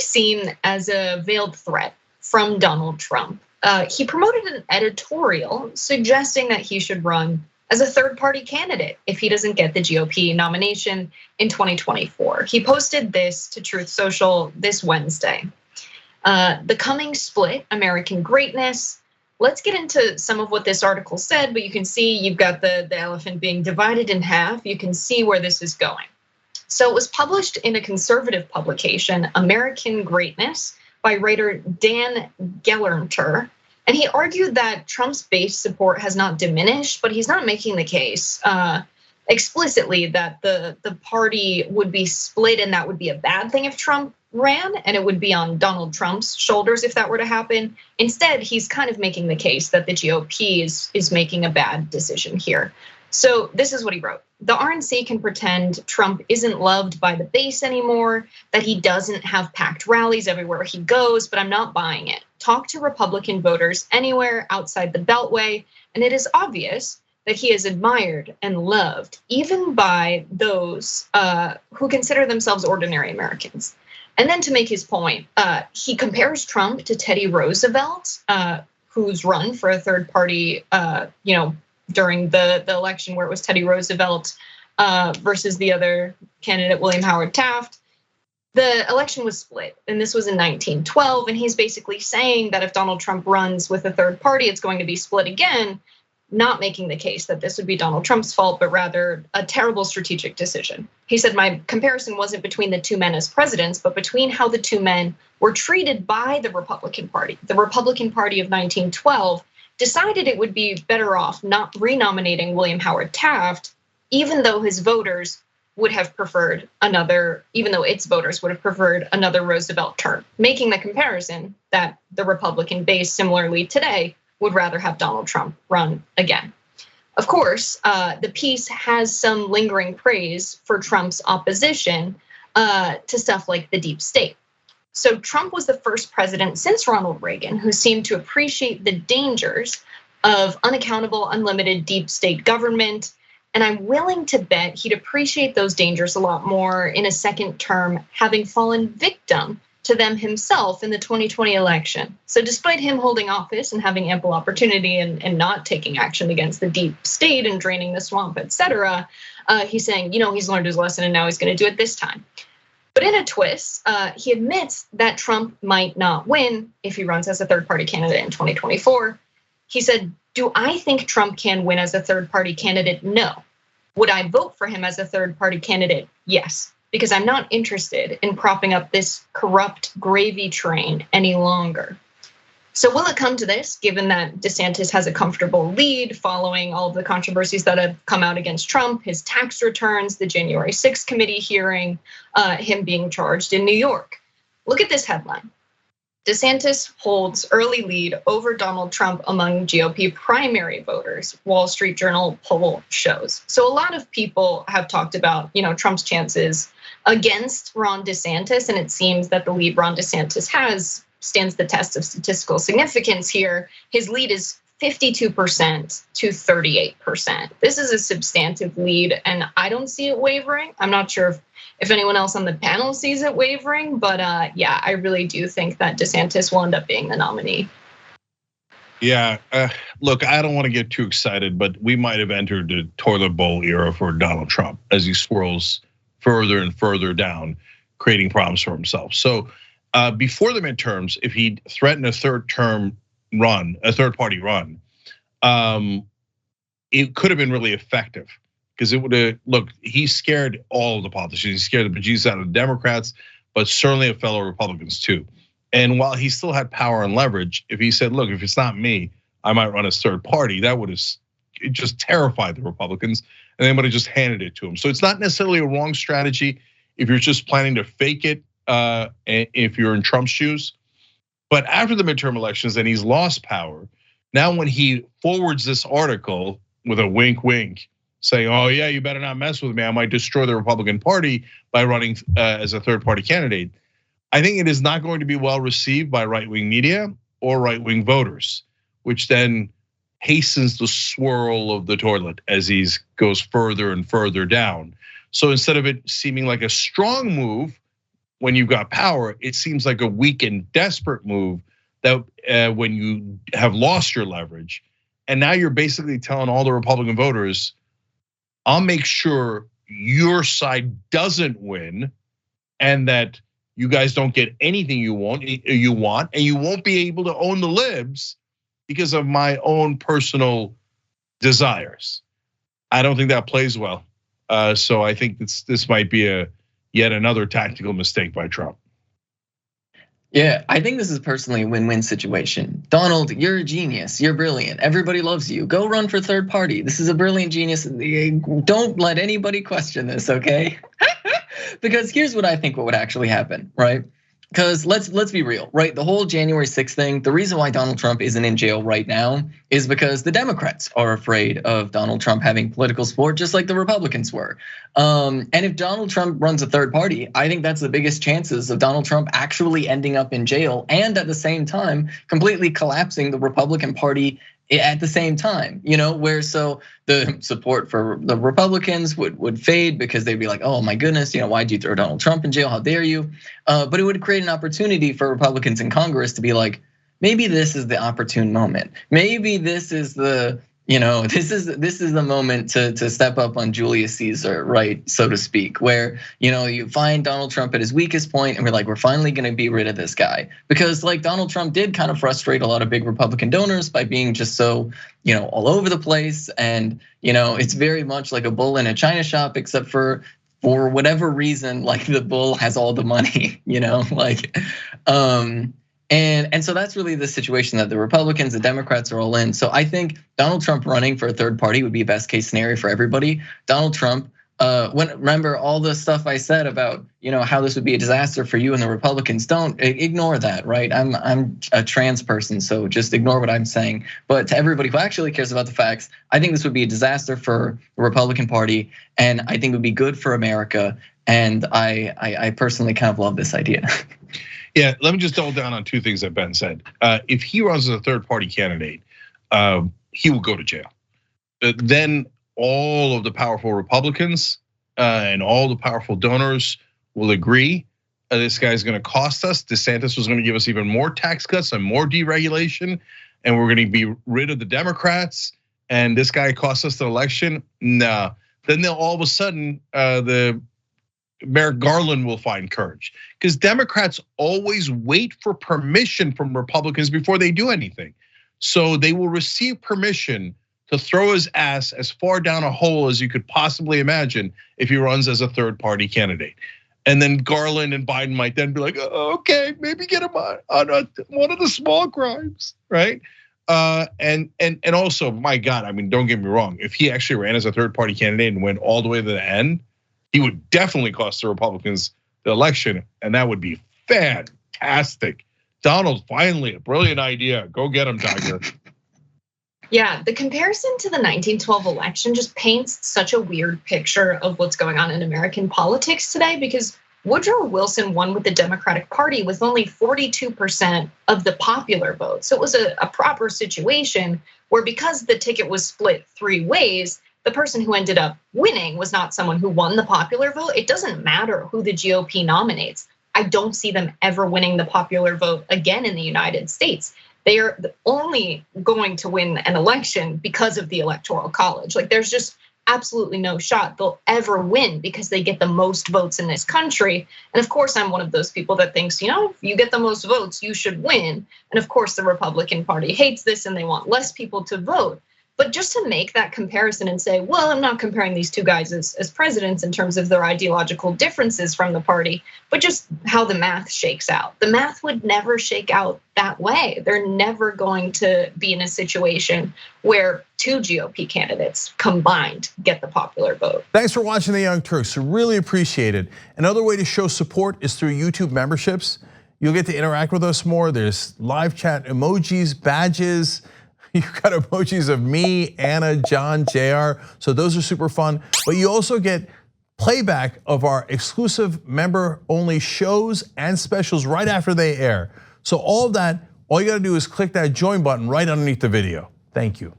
seen as a veiled threat from Donald Trump. He promoted an editorial suggesting that he should run as a third-party candidate if he doesn't get the GOP nomination in 2024. He posted this to Truth Social this Wednesday. The coming split, American greatness. Let's get into some of what this article said, but you can see you've got the elephant being divided in half. You can see where this is going. So it was published in a conservative publication, American Greatness, by writer Dan Gelernter. And he argued that Trump's base support has not diminished, but he's not making the case explicitly that the party would be split and that would be a bad thing if Trump ran, and it would be on Donald Trump's shoulders if that were to happen. Instead, he's kind of making the case that the GOP is making a bad decision here. So this is what he wrote. The RNC can pretend Trump isn't loved by the base anymore, that he doesn't have packed rallies everywhere he goes, but I'm not buying it. Talk to Republican voters anywhere outside the Beltway, and it is obvious that he is admired and loved, even by those who consider themselves ordinary Americans. And then to make his point, he compares Trump to Teddy Roosevelt, who's run for a third party, during the election where it was Teddy Roosevelt versus the other candidate, William Howard Taft. The election was split, and this was in 1912, and he's basically saying that if Donald Trump runs with a third party, it's going to be split again, not making the case that this would be Donald Trump's fault, but rather a terrible strategic decision. He said, my comparison wasn't between the two men as presidents, but between how the two men were treated by the Republican Party. The Republican Party of 1912 decided it would be better off not renominating William Howard Taft, even though his voters would have preferred another, even though its voters would have preferred another Roosevelt term, making the comparison that the Republican base similarly today would rather have Donald Trump run again. Of course, the piece has some lingering praise for Trump's opposition to stuff like the deep state. So Trump was the first president since Ronald Reagan who seemed to appreciate the dangers of unaccountable, unlimited deep state government. And I'm willing to bet he'd appreciate those dangers a lot more in a second term, having fallen victim to them himself in the 2020 election. So despite him holding office and having ample opportunity and not taking action against the deep state and draining the swamp, et cetera, he's saying, he's learned his lesson and now he's gonna do it this time. But in a twist, he admits that Trump might not win if he runs as a third party candidate in 2024. He said, do I think Trump can win as a third party candidate? No. Would I vote for him as a third party candidate? Yes, because I'm not interested in propping up this corrupt gravy train any longer. So will it come to this, given that DeSantis has a comfortable lead following all of the controversies that have come out against Trump, his tax returns, the January 6th committee hearing, him being charged in New York? Look at this headline. DeSantis holds early lead over Donald Trump among GOP primary voters, Wall Street Journal poll shows. So a lot of people have talked about, Trump's chances against Ron DeSantis, and it seems that the lead Ron DeSantis has stands the test of statistical significance here. His lead is 52% to 38%. This is a substantive lead, and I don't see it wavering. I'm not sure if anyone else on the panel sees it wavering, but yeah, I really do think that DeSantis will end up being the nominee. Yeah, look, I don't want to get too excited, but we might have entered the toilet bowl era for Donald Trump as he swirls further and further down, creating problems for himself. So before the midterms, if he threatened a third party run, it could have been really effective because it would have, look, he scared all of the politicians. He scared the bejesus out of the Democrats, but certainly of fellow Republicans too. And while he still had power and leverage, if he said, look, if it's not me, I might run as third party, that would have just terrified the Republicans and they would have just handed it to him. So it's not necessarily a wrong strategy if you're just planning to fake it, if you're in Trump's shoes. But after the midterm elections and he's lost power, now when he forwards this article with a wink, wink, saying, oh yeah, you better not mess with me, I might destroy the Republican Party by running as a third party candidate. I think it is not going to be well received by right-wing media or right-wing voters, which then hastens the swirl of the toilet as he goes further and further down. So instead of it seeming like a strong move when you've got power, it seems like a weak and desperate move that when you have lost your leverage. And now you're basically telling all the Republican voters, I'll make sure your side doesn't win and that you guys don't get anything you want, and you won't be able to own the libs because of my own personal desires. I don't think that plays well. So I think this might be yet another tactical mistake by Trump. Yeah, I think this is personally a win-win situation. Donald, you're a genius. You're brilliant. Everybody loves you. Go run for third party. This is a brilliant genius. Don't let anybody question this, okay? Because here's what I think what would actually happen, right? Because let's be real, right? The whole January 6th thing, the reason why Donald Trump isn't in jail right now is because the Democrats are afraid of Donald Trump having political support, just like the Republicans were. And if Donald Trump runs a third party, I think that's the biggest chances of Donald Trump actually ending up in jail and at the same time completely collapsing the Republican Party at the same time, where so the support for the Republicans would fade because they'd be like, oh my goodness, why'd you throw Donald Trump in jail? How dare you? But it would create an opportunity for Republicans in Congress to be like, maybe this is the opportune moment. Maybe this is the, this is the moment to step up on Julius Caesar, right, so to speak, where you find Donald Trump at his weakest point, and we're like, we're finally going to be rid of this guy, because like Donald Trump did kind of frustrate a lot of big Republican donors by being just so all over the place, and it's very much like a bull in a china shop, except for whatever reason, like the bull has all the money, And so that's really the situation that the Republicans, the Democrats are all in. So I think Donald Trump running for a third party would be a best case scenario for everybody. Donald Trump, remember all the stuff I said about how this would be a disaster for you and the Republicans. Don't ignore that, right? I'm a trans person, so just ignore what I'm saying. But to everybody who actually cares about the facts, I think this would be a disaster for the Republican Party, and I think it would be good for America. And I personally kind of love this idea. Yeah, let me just double down on two things that Ben said. If he runs as a third party candidate, he will go to jail. Then all of the powerful Republicans and all the powerful donors will agree this guy's gonna cost us. DeSantis was gonna give us even more tax cuts and more deregulation, and we're gonna be rid of the Democrats, and this guy cost us the election. Nah, then they'll all of a sudden, the Merrick Garland will find courage, because Democrats always wait for permission from Republicans before they do anything. So they will receive permission to throw his ass as far down a hole as you could possibly imagine if he runs as a third party candidate. And then Garland and Biden might then be like, oh, okay, maybe get him on one of the small crimes, right? And also, my God, I mean, don't get me wrong, if he actually ran as a third party candidate and went all the way to the end, he would definitely cost the Republicans the election, and that would be fantastic. Donald, finally, a brilliant idea. Go get him, Tiger. Yeah, the comparison to the 1912 election just paints such a weird picture of what's going on in American politics today, because Woodrow Wilson won with the Democratic Party with only 42% of the popular vote. So it was a proper situation where, because the ticket was split three ways, the person who ended up winning was not someone who won the popular vote. It doesn't matter who the GOP nominates. I don't see them ever winning the popular vote again in the United States. They are only going to win an election because of the Electoral College. Like, there's just absolutely no shot they'll ever win because they get the most votes in this country. And of course, I'm one of those people that thinks, if you get the most votes, you should win. And of course, the Republican Party hates this and they want less people to vote. But just to make that comparison and say, well, I'm not comparing these two guys as presidents in terms of their ideological differences from the party, but just how the math shakes out. The math would never shake out that way. They're never going to be in a situation where two GOP candidates combined get the popular vote. Thanks for watching The Young Turks. We really appreciate it. Another way to show support is through YouTube memberships. You'll get to interact with us more. There's live chat, emojis, badges. You've got emojis of me, Anna, John, JR. So those are super fun. But you also get playback of our exclusive member-only shows and specials right after they air. So all of that, all you gotta do is click that join button right underneath the video. Thank you.